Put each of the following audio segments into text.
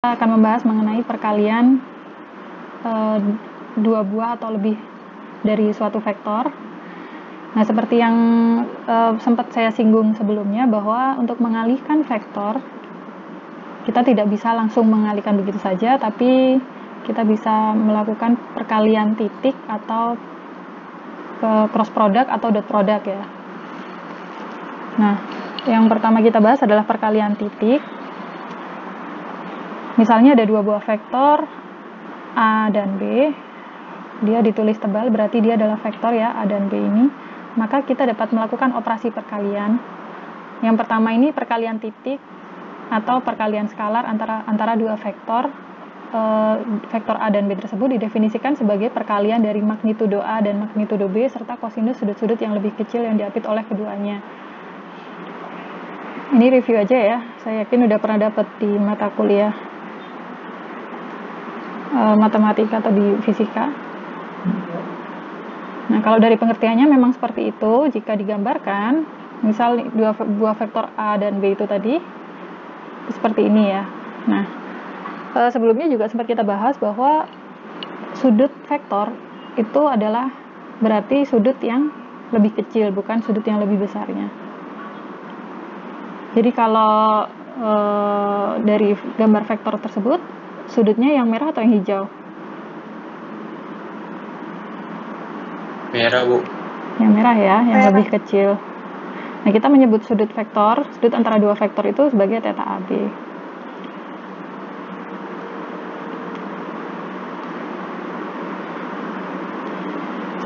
Kita akan membahas mengenai perkalian dua buah atau lebih dari suatu vektor. Nah, seperti yang sempat saya singgung sebelumnya, bahwa untuk mengalihkan vektor kita tidak bisa langsung mengalihkan begitu saja, tapi kita bisa melakukan perkalian titik atau cross product atau dot product ya. Nah, yang pertama kita bahas adalah perkalian titik. Misalnya ada dua buah vektor A dan B, dia ditulis tebal, berarti dia adalah vektor ya, A dan B ini. Maka kita dapat melakukan operasi perkalian. Yang pertama ini perkalian titik atau perkalian skalar antara dua vektor. Vektor A dan B tersebut didefinisikan sebagai perkalian dari magnitudo A dan magnitudo B serta kosinus sudut-sudut yang lebih kecil yang diapit oleh keduanya. Ini review aja ya, saya yakin udah pernah dapat di mata kuliah matematika atau di fisika. Nah, kalau dari pengertiannya memang seperti itu. Jika digambarkan, misal dua buah vektor A dan B itu tadi seperti ini ya. Nah, sebelumnya juga sempat kita bahas bahwa sudut vektor itu adalah berarti sudut yang lebih kecil, bukan sudut yang lebih besarnya. Jadi kalau dari gambar vektor tersebut, sudutnya yang merah atau yang hijau? Merah, Bu. Yang merah ya, yang lebih kecil. Nah, kita menyebut sudut vektor, sudut antara dua vektor itu sebagai theta AB.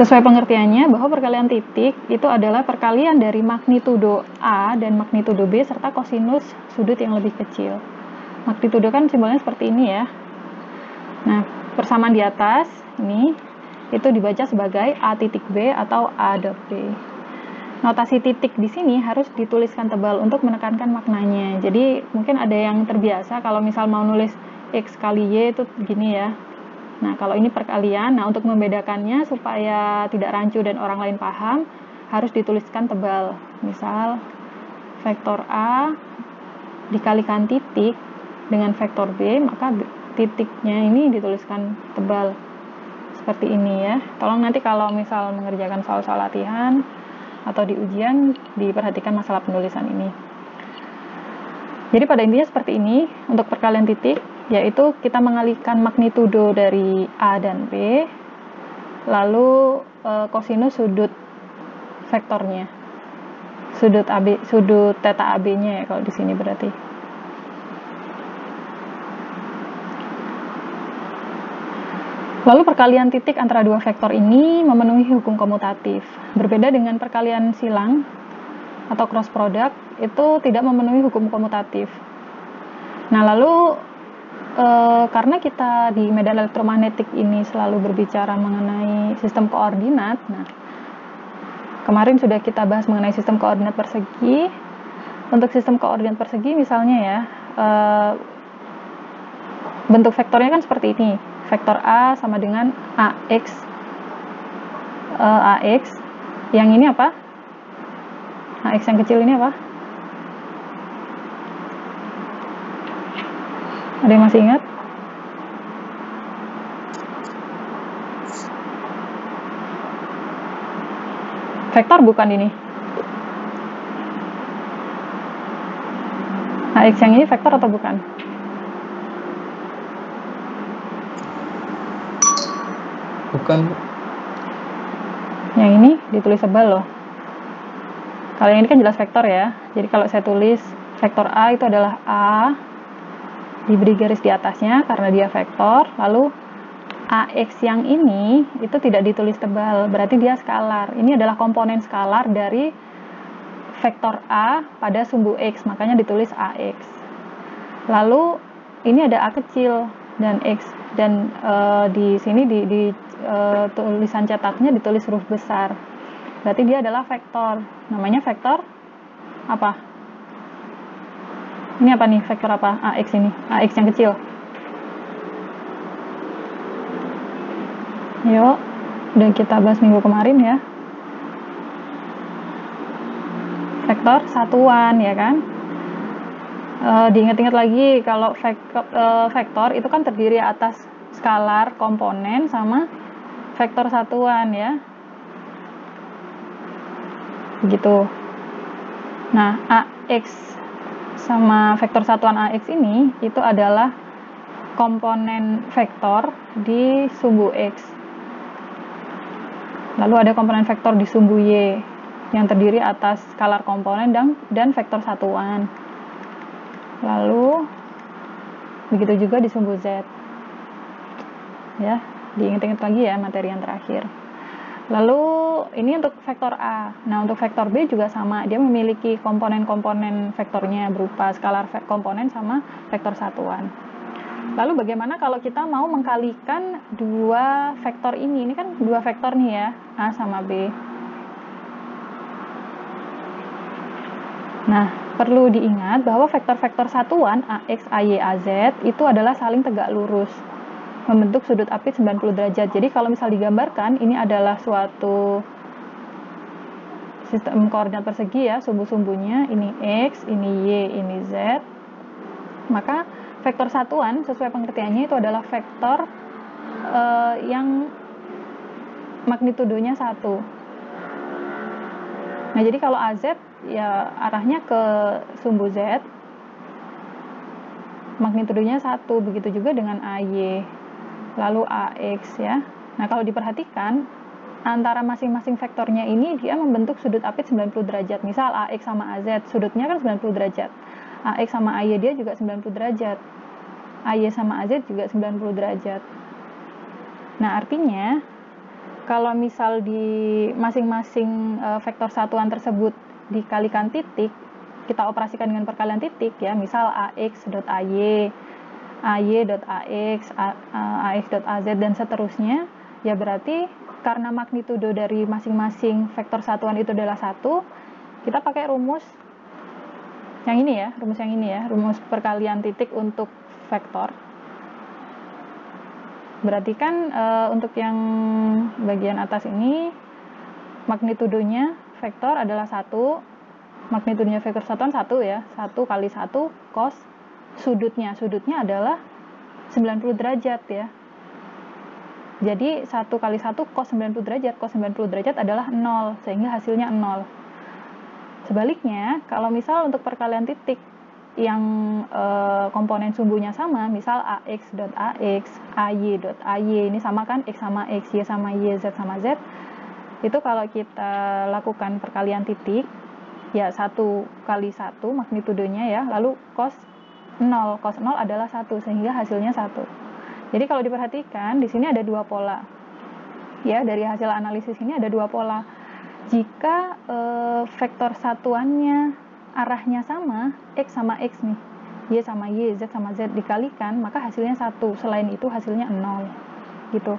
Sesuai pengertiannya, bahwa perkalian titik itu adalah perkalian dari magnitudo A dan magnitudo B serta kosinus sudut yang lebih kecil. Magnitudo kan simbolnya seperti ini ya. Nah, persamaan di atas ini itu dibaca sebagai A titik B atau A dot B. Notasi titik di sini harus dituliskan tebal untuk menekankan maknanya. Jadi mungkin ada yang terbiasa kalau misal mau nulis X kali Y itu gini ya. Nah, kalau ini perkalian, nah untuk membedakannya supaya tidak rancu dan orang lain paham, harus dituliskan tebal. Misal vektor A dikalikan titik dengan vektor B, maka titiknya ini dituliskan tebal seperti ini ya. Tolong nanti kalau misal mengerjakan soal-soal latihan atau di ujian, diperhatikan masalah penulisan ini. Jadi pada intinya seperti ini untuk perkalian titik, yaitu kita mengalihkan magnitudo dari A dan B, lalu kosinus sudut vektornya, sudut theta AB-nya ya kalau di sini berarti. Lalu perkalian titik antara dua vektor ini memenuhi hukum komutatif. Berbeda dengan perkalian silang atau cross product, itu tidak memenuhi hukum komutatif. Nah, lalu karena kita di medan elektromagnetik ini selalu berbicara mengenai sistem koordinat, nah kemarin sudah kita bahas mengenai sistem koordinat persegi. Untuk sistem koordinat persegi misalnya ya, bentuk vektornya kan seperti ini. Vektor A sama dengan AX. Yang ini apa? AX yang kecil ini apa? Ada yang masih ingat? Vektor bukan ini. AX yang ini vektor atau bukan? Bukan. Yang ini ditulis tebal loh. Kalau yang ini kan jelas vektor ya. Jadi kalau saya tulis vektor A itu adalah A, diberi garis di atasnya karena dia vektor. Lalu AX yang ini itu tidak ditulis tebal, berarti dia skalar. Ini adalah komponen skalar dari vektor A pada sumbu X, makanya ditulis AX. Lalu ini ada A kecil dan X, dan di sini di tulisan cetaknya ditulis huruf besar. Berarti dia adalah vektor. Namanya vektor apa? Ini apa nih? Vektor apa? AX ini. AX yang kecil. Yuk, udah kita bahas minggu kemarin ya. Vektor satuan ya kan? Diingat-ingat lagi kalau vektor itu kan terdiri atas skalar, komponen, sama vektor satuan ya. Begitu. Nah, AX sama vektor satuan AX ini itu adalah komponen vektor di sumbu X. Lalu ada komponen vektor di sumbu Y yang terdiri atas skalar komponen dan vektor satuan. Lalu begitu juga di sumbu Z. Ya, diingat-ingat lagi ya materi yang terakhir. Lalu ini untuk vektor A. Nah, untuk vektor B juga sama. Dia memiliki komponen-komponen vektornya berupa skalar komponen sama vektor satuan. Lalu bagaimana kalau kita mau mengkalikan dua vektor ini? Ini kan dua vektor nih ya, A sama B. Nah, perlu diingat bahwa vektor-vektor satuan AX, AY, AZ itu adalah saling tegak lurus, membentuk sudut apit 90 derajat. Jadi kalau misal digambarkan, ini adalah suatu sistem koordinat persegi ya, sumbu-sumbunya, ini X, ini Y, ini Z. Maka vektor satuan sesuai pengertiannya itu adalah vektor yang magnitudonya 1. Nah, jadi kalau AZ ya arahnya ke sumbu Z, magnitudonya 1, begitu juga dengan AY, lalu AX ya. Nah, kalau diperhatikan, antara masing-masing vektornya ini dia membentuk sudut apit 90 derajat. Misal AX sama AZ, sudutnya kan 90 derajat. AX sama AY dia juga 90 derajat. AY sama AZ juga 90 derajat. Nah, artinya kalau misal di masing-masing vektor satuan tersebut dikalikan titik, kita operasikan dengan perkalian titik ya, misal AX.AY, AY.AX, AX.AZ dan seterusnya, ya berarti karena magnitudo dari masing-masing vektor satuan itu adalah 1, kita pakai rumus yang ini ya, rumus perkalian titik untuk vektor. Berarti kan untuk yang bagian atas ini magnitudonya vektor adalah 1, magnitudonya vektor satuan 1 ya, 1 kali 1 cos sudutnya adalah 90 derajat ya. Jadi 1 kali 1 cos 90 derajat, cos 90 derajat adalah 0, sehingga hasilnya 0. Sebaliknya, kalau misal untuk perkalian titik yang komponen sumbunya sama, misal AX.AX, AY.AY, ini sama kan, X sama X, Y sama Y, Z sama Z, itu kalau kita lakukan perkalian titik, ya 1 kali 1 magnitudonya ya, lalu cos 0 adalah 1, sehingga hasilnya 1. Jadi kalau diperhatikan, di sini ada dua pola. Ya, dari hasil analisis ini ada dua pola. Jika vektor satuannya arahnya sama, X sama X nih, Y sama Y, Z sama Z dikalikan, maka hasilnya 1, selain itu hasilnya 0 gitu.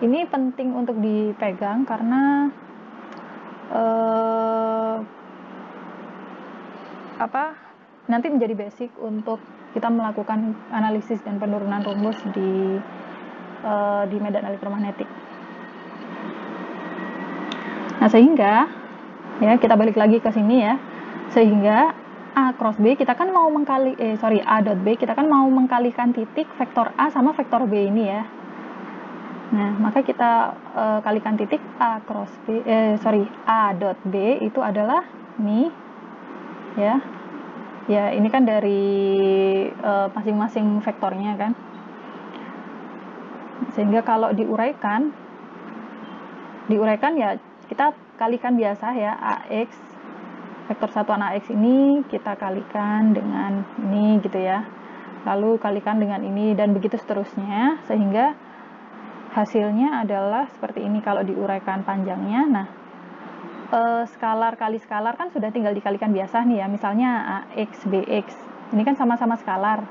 Ini penting untuk dipegang karena nanti menjadi basic untuk kita melakukan analisis dan penurunan rumus di medan elektromagnetik. Nah, sehingga ya kita balik lagi ke sini ya. Sehingga A cross B kita kan mau A dot B kita kan mau mengkalikan titik vektor A sama vektor B ini ya. Nah, maka kita kalikan titik A cross B A dot B itu adalah ini ya. Ya, ini kan dari masing-masing vektornya kan. Sehingga kalau diuraikan ya kita kalikan biasa ya, AX vektor satuan AX ini kita kalikan dengan ini gitu ya, lalu kalikan dengan ini dan begitu seterusnya, sehingga hasilnya adalah seperti ini kalau diuraikan panjangnya. Nah, skalar kali skalar kan sudah tinggal dikalikan biasa nih ya, misalnya AX BX ini kan sama-sama skalar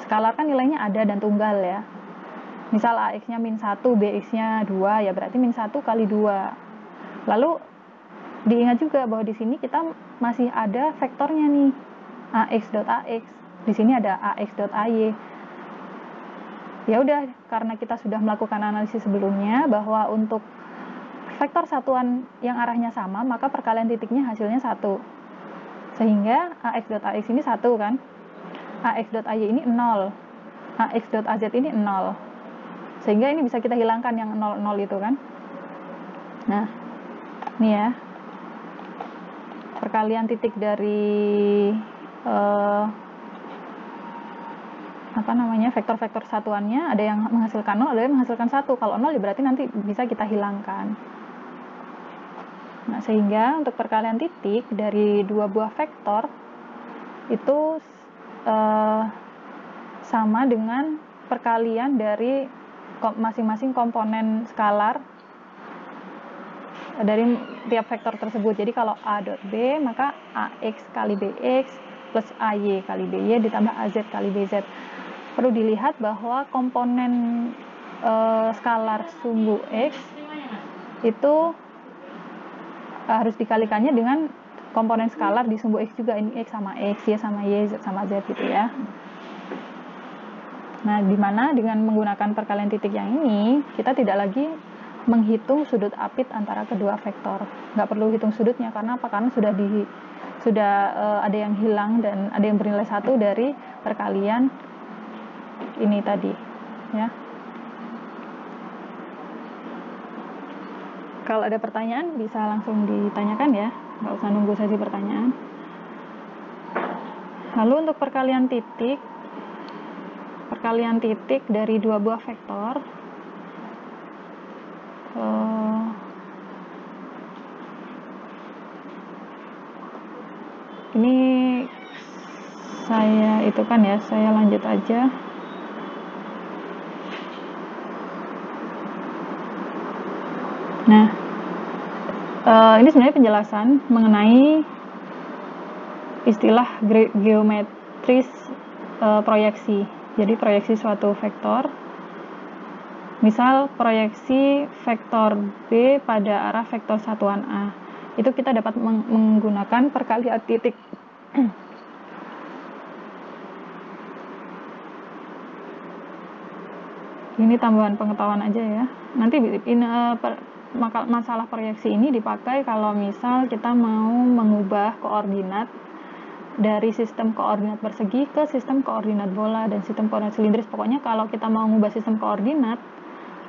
kan nilainya ada dan tunggal ya. Misal AX nya min 1, BX nya 2 ya, berarti min 1 kali 2. Lalu diingat juga bahwa di sini kita masih ada vektornya nih, AX.AX. Di sini ada AX.AY. Ya udah, karena kita sudah melakukan analisis sebelumnya bahwa untuk vektor satuan yang arahnya sama, maka perkalian titiknya hasilnya 1. Sehingga AX.AX ini 1 kan. ax.ay ini 0, ax.az ini 0. Sehingga ini bisa kita hilangkan yang 0, 0 itu kan. Nah, ini ya. Perkalian titik dari vektor-vektor satuannya, ada yang menghasilkan 0, ada yang menghasilkan 1. Kalau 0 ya berarti nanti bisa kita hilangkan. Nah, sehingga untuk perkalian titik dari dua buah vektor itu sama dengan perkalian dari masing-masing komponen skalar dari tiap vektor tersebut. Jadi kalau a dot b, maka ax kali bx plus ay kali by ditambah az kali bz. Perlu dilihat bahwa komponen skalar sumbu x itu harus dikalikannya dengan komponen skalar di sumbu x juga. Ini x sama x, y sama y, z sama z gitu ya. Nah, dimana dengan menggunakan perkalian titik yang ini, kita tidak lagi menghitung sudut apit antara kedua vektor. Nggak perlu hitung sudutnya, karena apa? Karena sudah ada yang hilang dan ada yang bernilai 1 dari perkalian ini tadi ya. Kalau ada pertanyaan bisa langsung ditanyakan ya, nggak usah nunggu sesi pertanyaan. Lalu untuk perkalian titik dari dua buah vektor, ini saya lanjut aja. Nah, ini sebenarnya penjelasan mengenai istilah geometris proyeksi. Jadi proyeksi suatu vektor, misal proyeksi vektor B pada arah vektor satuan A, itu kita dapat menggunakan perkalian titik. Ini tambahan pengetahuan aja ya. Nanti masalah proyeksi ini dipakai kalau misal kita mau mengubah koordinat dari sistem koordinat persegi ke sistem koordinat bola dan sistem koordinat silindris. Pokoknya kalau kita mau mengubah sistem koordinat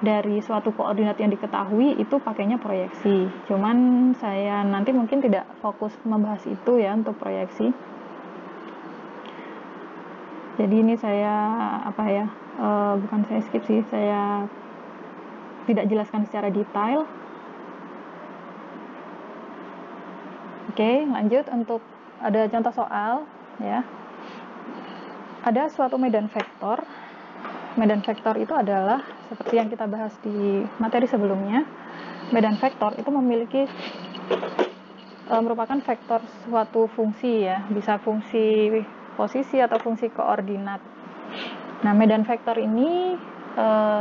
dari suatu koordinat yang diketahui, itu pakainya proyeksi. Cuman saya nanti mungkin tidak fokus membahas itu ya untuk proyeksi. Jadi ini saya bukan saya skip sih, saya tidak jelaskan secara detail. Oke, lanjut untuk ada contoh soal ya. Ada suatu medan vektor. Medan vektor itu adalah seperti yang kita bahas di materi sebelumnya. Medan vektor itu memiliki merupakan vektor suatu fungsi ya, bisa fungsi posisi atau fungsi koordinat. Nah, medan vektor ini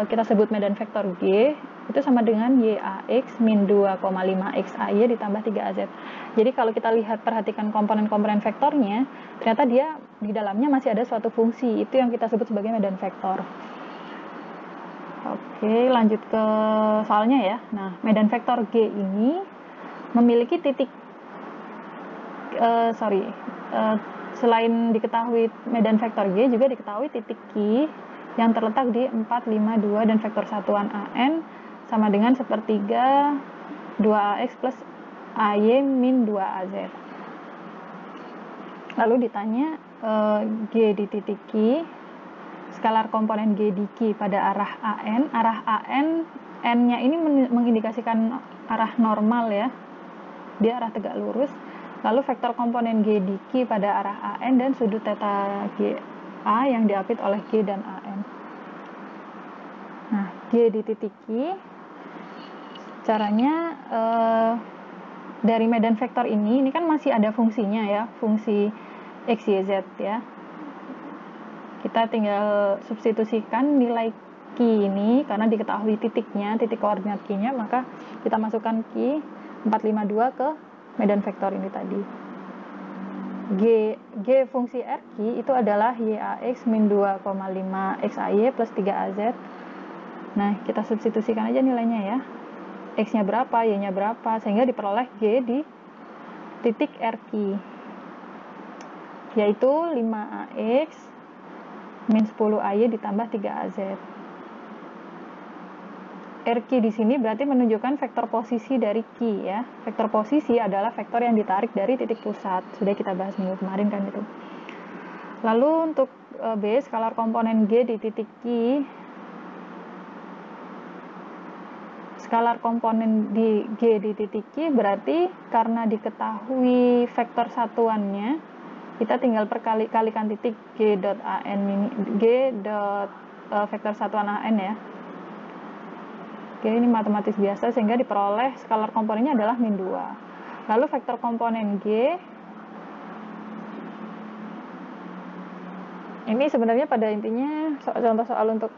kita sebut medan vektor G, itu sama dengan YAX min 2,5XAY ditambah 3AZ. Jadi kalau kita perhatikan komponen-komponen vektornya, ternyata dia di dalamnya masih ada suatu fungsi, itu yang kita sebut sebagai medan vektor. Oke, lanjut ke soalnya ya. Nah, medan vektor G ini memiliki titik selain diketahui medan vektor G, juga diketahui titik Q yang terletak di 4, 5, 2 dan vektor satuan AN sama dengan sepertiga 2AX plus AY min 2AZ. Lalu ditanya G di titik Q, skalar komponen G di Q pada arah AN. Arah AN, N-nya ini mengindikasikan arah normal ya, dia arah tegak lurus. Lalu vektor komponen G di Q pada arah AN dan sudut theta GA yang diapit oleh G dan AN. Nah, G di titik Q, caranya dari medan vektor ini kan masih ada fungsinya ya, fungsi X, Y, Z ya. Kita tinggal substitusikan nilai Q ini, karena diketahui titiknya, titik koordinat Q-nya, maka kita masukkan Q 452 ke medan vektor ini tadi. G fungsi RQ itu adalah YAX min 2,5XAY plus 3AZ. Nah, kita substitusikan aja nilainya ya. X-nya berapa, Y-nya berapa, sehingga diperoleh G di titik RQ, yaitu 5AX min 10 AY ditambah 3 AZ. RQ di sini berarti menunjukkan vektor posisi dari Q ya. Vektor posisi adalah vektor yang ditarik dari titik pusat. Sudah kita bahas minggu kemarin kan itu. Lalu untuk B, skalar komponen G di titik Q. Skalar komponen di G di titik Q berarti karena diketahui vektor satuannya, kita tinggal perkalikan titik G dot AN ini, G dot vektor satuan AN ya. Oke, ini matematis biasa sehingga diperoleh skalar komponennya adalah min 2. Lalu vektor komponen G ini sebenarnya pada intinya contoh soal untuk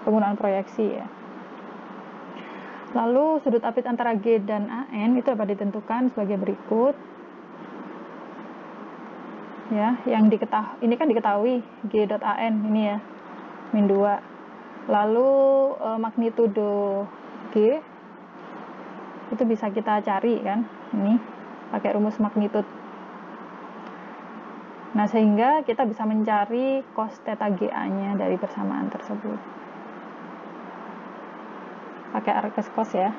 penggunaan proyeksi ya. Lalu sudut apit antara G dan AN itu dapat ditentukan sebagai berikut. Ya, yang ini kan diketahui G dot AN ini ya, min 2. Lalu magnitudo G itu bisa kita cari kan, ini pakai rumus magnitud. Nah, sehingga kita bisa mencari cos theta GA-nya dari persamaan tersebut. Pakai arkes cos ya.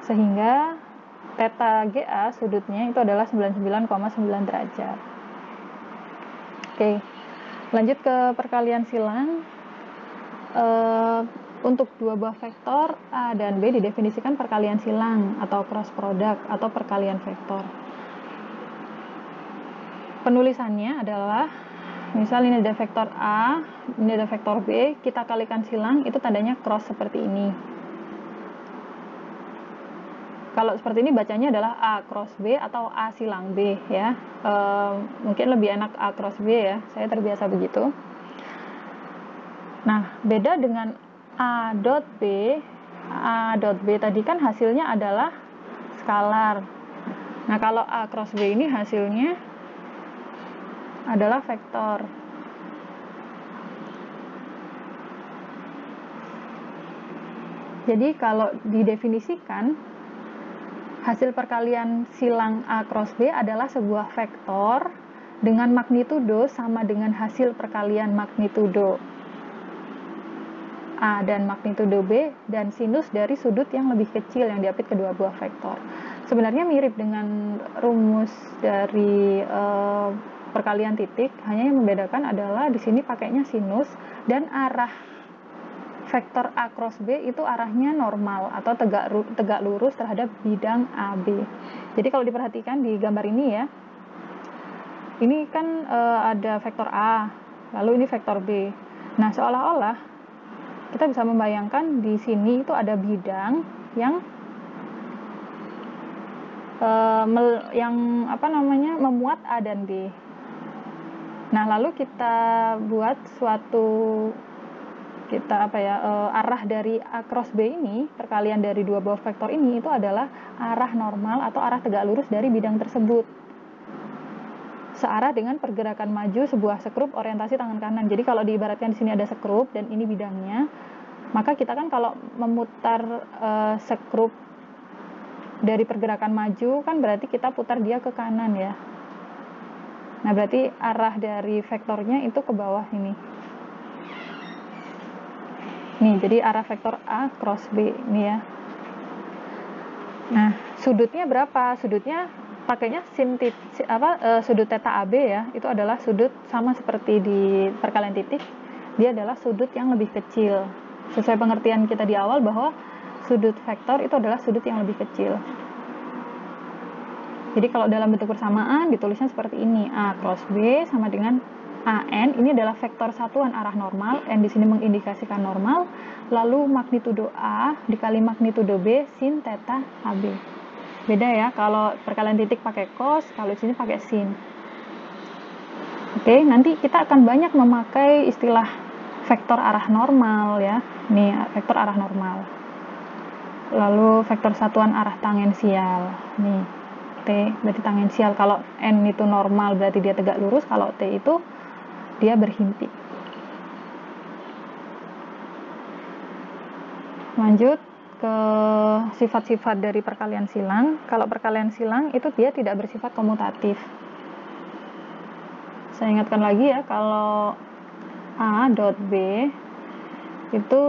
Sehingga theta GA sudutnya itu adalah 99,9 derajat. Oke, lanjut ke perkalian silang. Untuk dua buah vektor A dan B didefinisikan perkalian silang atau cross product atau perkalian vektor. Penulisannya adalah, misal ini ada vektor A, ini ada vektor B, kita kalikan silang, itu tandanya cross seperti ini. Kalau seperti ini bacanya adalah A cross B atau A silang B ya. Mungkin lebih enak A cross B ya, saya terbiasa begitu. Nah, beda dengan A dot B tadi kan hasilnya adalah skalar. Nah, kalau A cross B ini hasilnya adalah vektor. Jadi kalau didefinisikan, hasil perkalian silang A cross B adalah sebuah vektor dengan magnitudo sama dengan hasil perkalian magnitudo A dan magnitudo B dan sinus dari sudut yang lebih kecil yang diapit kedua buah vektor. Sebenarnya mirip dengan rumus dari perkalian titik, hanya yang membedakan adalah di sini pakainya sinus dan arah vektor A cross B itu arahnya normal atau tegak lurus terhadap bidang AB. Jadi kalau diperhatikan di gambar ini ya, ini kan ada vektor A, lalu ini vektor B. Nah, seolah-olah kita bisa membayangkan di sini itu ada bidang yang memuat A dan B. Nah, lalu kita buat arah dari A cross B ini, perkalian dari dua buah vektor ini itu adalah arah normal atau arah tegak lurus dari bidang tersebut. Searah dengan pergerakan maju sebuah sekrup orientasi tangan kanan. Jadi kalau diibaratkan di sini ada sekrup dan ini bidangnya, maka kita kan kalau memutar sekrup dari pergerakan maju kan berarti kita putar dia ke kanan ya. Nah, berarti arah dari vektornya itu ke bawah ini. Nih, jadi arah vektor A cross B ini ya. Nah, sudutnya berapa? Sudutnya pakainya sudut theta AB ya, itu adalah sudut sama seperti di perkalian titik, dia adalah sudut yang lebih kecil. Sesuai pengertian kita di awal bahwa sudut vektor itu adalah sudut yang lebih kecil. Jadi kalau dalam bentuk persamaan ditulisnya seperti ini, A cross B sama dengan AN, ini adalah vektor satuan arah normal, N di sini mengindikasikan normal, lalu magnitudo A dikali magnitudo B sin theta AB. Beda ya, kalau perkalian titik pakai cos, kalau di sini pakai sin. Oke, nanti kita akan banyak memakai istilah vektor arah normal ya. Nih, vektor arah normal. Lalu vektor satuan arah tangensial. Nih, T berarti tangensial. Kalau N itu normal berarti dia tegak lurus, kalau T itu dia berhimpit. Lanjut ke sifat-sifat dari perkalian silang. Kalau perkalian silang itu dia tidak bersifat komutatif. Saya ingatkan lagi ya, kalau A dot B itu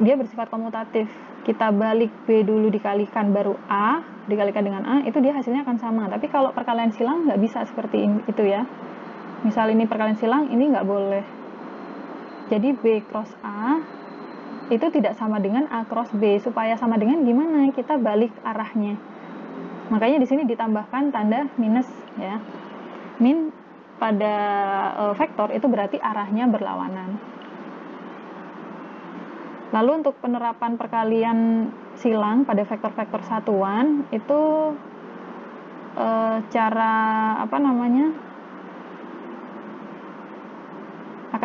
dia bersifat komutatif. Kita balik B dulu dikalikan baru A dikalikan dengan A, itu dia hasilnya akan sama. Tapi kalau perkalian silang nggak bisa seperti itu ya. Misal ini perkalian silang, ini nggak boleh. Jadi B cross A itu tidak sama dengan A cross B. Supaya sama dengan gimana? Kita balik arahnya. Makanya di sini ditambahkan tanda minus ya. Min pada vektor itu berarti arahnya berlawanan. Lalu untuk penerapan perkalian silang pada vektor-vektor satuan itu cara akan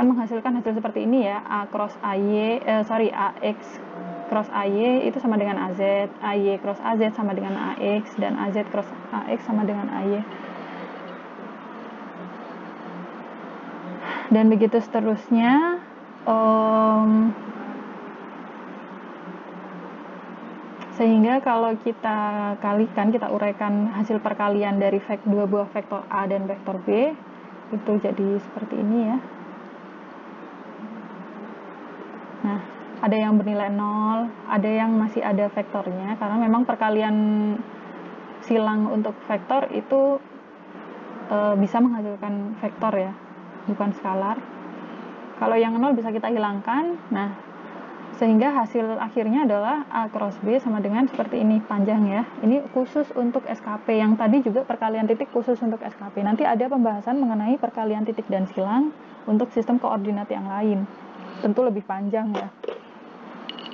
menghasilkan hasil seperti ini ya. AX cross AY itu sama dengan AZ, AY cross AZ sama dengan AX, dan AZ cross AX sama dengan AY. Dan begitu seterusnya. Sehingga kalau kita kalikan, kita uraikan hasil perkalian dari dua buah vektor A dan vektor B, itu jadi seperti ini ya. Nah, ada yang bernilai 0, ada yang masih ada vektornya, karena memang perkalian silang untuk vektor itu bisa menghasilkan vektor ya, bukan skalar. Kalau yang 0 bisa kita hilangkan. Nah, sehingga hasil akhirnya adalah A cross B sama dengan seperti ini, panjang ya. Ini khusus untuk SKP, yang tadi juga perkalian titik khusus untuk SKP. Nanti ada pembahasan mengenai perkalian titik dan silang untuk sistem koordinat yang lain. Tentu lebih panjang ya.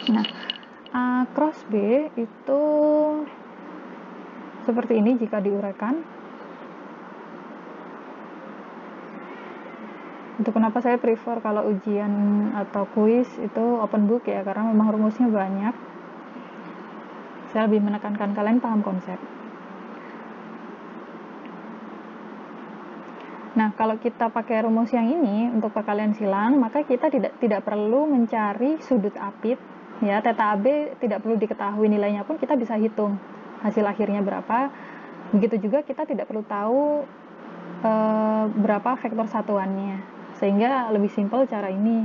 Nah, A cross B itu seperti ini jika diuraikan. Itu kenapa saya prefer kalau ujian atau kuis itu open book ya, karena memang rumusnya banyak. Saya lebih menekankan kalian paham konsep. Nah, kalau kita pakai rumus yang ini untuk perkalian silang, maka kita tidak perlu mencari sudut apit ya. Theta AB tidak perlu diketahui nilainya pun kita bisa hitung hasil akhirnya berapa. Begitu juga kita tidak perlu tahu berapa vektor satuannya. Sehingga lebih simpel cara ini.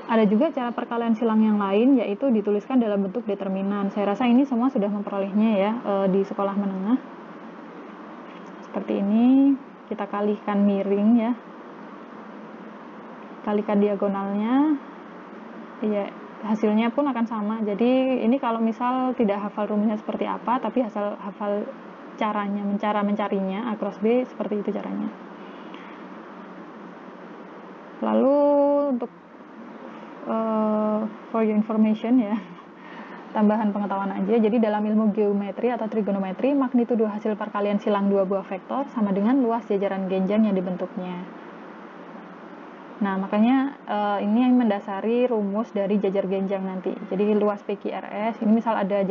Ada juga cara perkalian silang yang lain, yaitu dituliskan dalam bentuk determinan. Saya rasa ini semua sudah memperolehnya ya di sekolah menengah. Seperti ini, kita kalikan miring ya. Kalikan diagonalnya, ya hasilnya pun akan sama. Jadi ini kalau misal tidak hafal rumusnya seperti apa, tapi asal hafal caranya, cara mencarinya, A cross B seperti itu caranya. Lalu untuk for your information ya, tambahan pengetahuan aja. Jadi dalam ilmu geometri atau trigonometri, magnitudo hasil perkalian silang dua buah vektor sama dengan luas jajaran genjang yang dibentuknya. Nah, makanya ini yang mendasari rumus dari jajar genjang nanti. Jadi luas PQRS, ini misal ada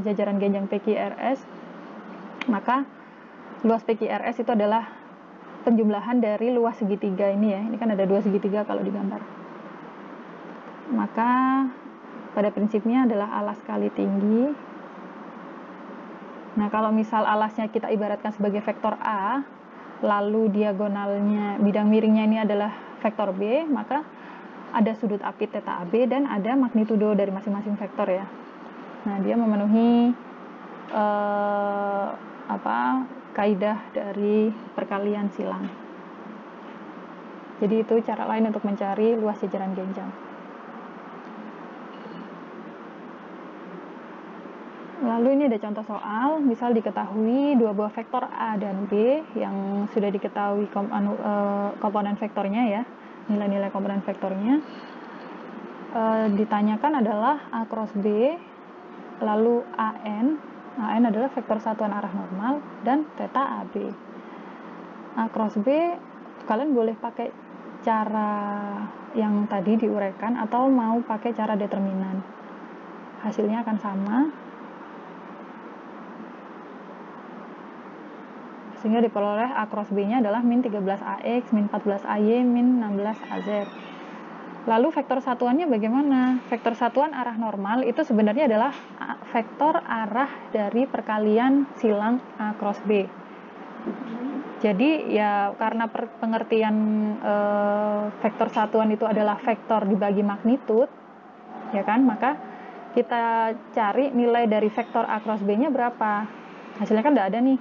jajaran genjang PQRS, maka luas PQRS itu adalah penjumlahan dari luas segitiga ini ya. Ini kan ada dua segitiga kalau digambar. Maka pada prinsipnya adalah alas kali tinggi. Nah, kalau misal alasnya kita ibaratkan sebagai vektor A, lalu diagonalnya, bidang miringnya ini adalah vektor B, maka ada sudut apit theta AB dan ada magnitudo dari masing-masing vektor ya. Nah, dia memenuhi kaidah dari perkalian silang. Jadi itu cara lain untuk mencari luas jajaran genjang. Lalu ini ada contoh soal, misal diketahui dua buah vektor A dan B yang sudah diketahui komponen vektornya ya, nilai-nilai komponen vektornya. Ditanyakan adalah A cross B, lalu AN adalah vektor satuan arah normal, dan theta AB. A cross B, kalian boleh pakai cara yang tadi diuraikan atau mau pakai cara determinan. Hasilnya akan sama. Sehingga diperoleh A cross B-nya adalah min 13AX, min 14AY, min 16AZ. Lalu vektor satuannya bagaimana? Vektor satuan arah normal itu sebenarnya adalah vektor arah dari perkalian silang A cross B. Jadi ya karena pengertian vektor satuan itu adalah vektor dibagi magnitud, ya kan, maka kita cari nilai dari vektor A cross B-nya berapa. Hasilnya kan udah ada nih.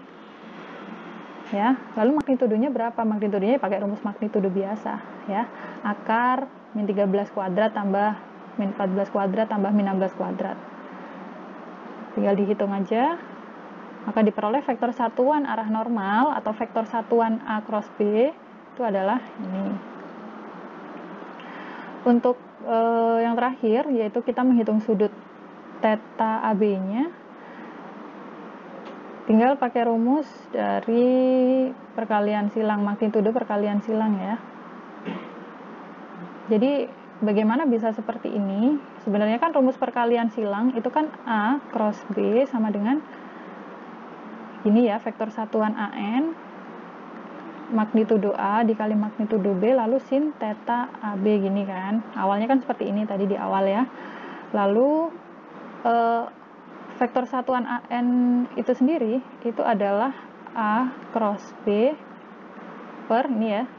Ya, lalu magnitudonya berapa? Magnitudonya pakai rumus magnitudo biasa, ya. Akar min 13 kuadrat tambah min 14 kuadrat tambah min 16 kuadrat. Tinggal dihitung aja. Maka diperoleh vektor satuan arah normal atau vektor satuan A cross B itu adalah ini. Untuk yang terakhir, yaitu kita menghitung sudut theta AB-nya. Tinggal pakai rumus dari perkalian silang, magnitudo perkalian silang ya. Jadi bagaimana bisa seperti ini? Sebenarnya kan rumus perkalian silang itu kan A cross B sama dengan ini ya, vektor satuan AN magnitudo A dikali magnitudo B lalu sin theta AB gini kan. Awalnya kan seperti ini tadi di awal ya. Lalu vektor satuan AN itu sendiri itu adalah A cross B per ini ya,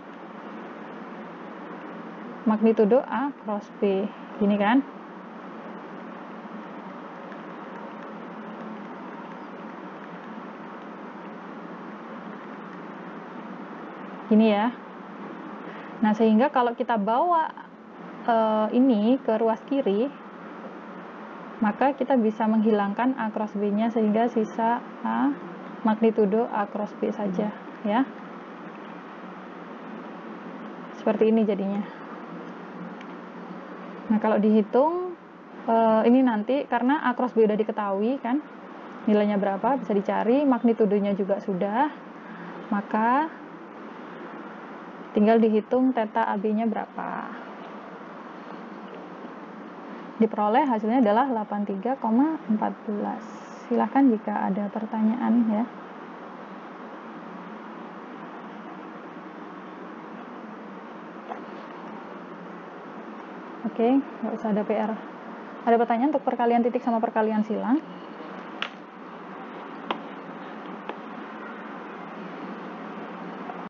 magnitudo A cross B gini kan. Gini ya. Nah, sehingga kalau kita bawa ini ke ruas kiri, maka kita bisa menghilangkan A cross B-nya sehingga sisa A magnitudo A cross B saja ya. Seperti ini jadinya. Nah, kalau dihitung ini nanti karena A cross B udah diketahui kan nilainya berapa, bisa dicari, magnitudonya juga sudah, maka tinggal dihitung theta AB-nya berapa. Diperoleh hasilnya adalah 83,14. Silahkan jika ada pertanyaan ya. Oke, nggak usah ada PR. Ada pertanyaan untuk perkalian titik sama perkalian silang?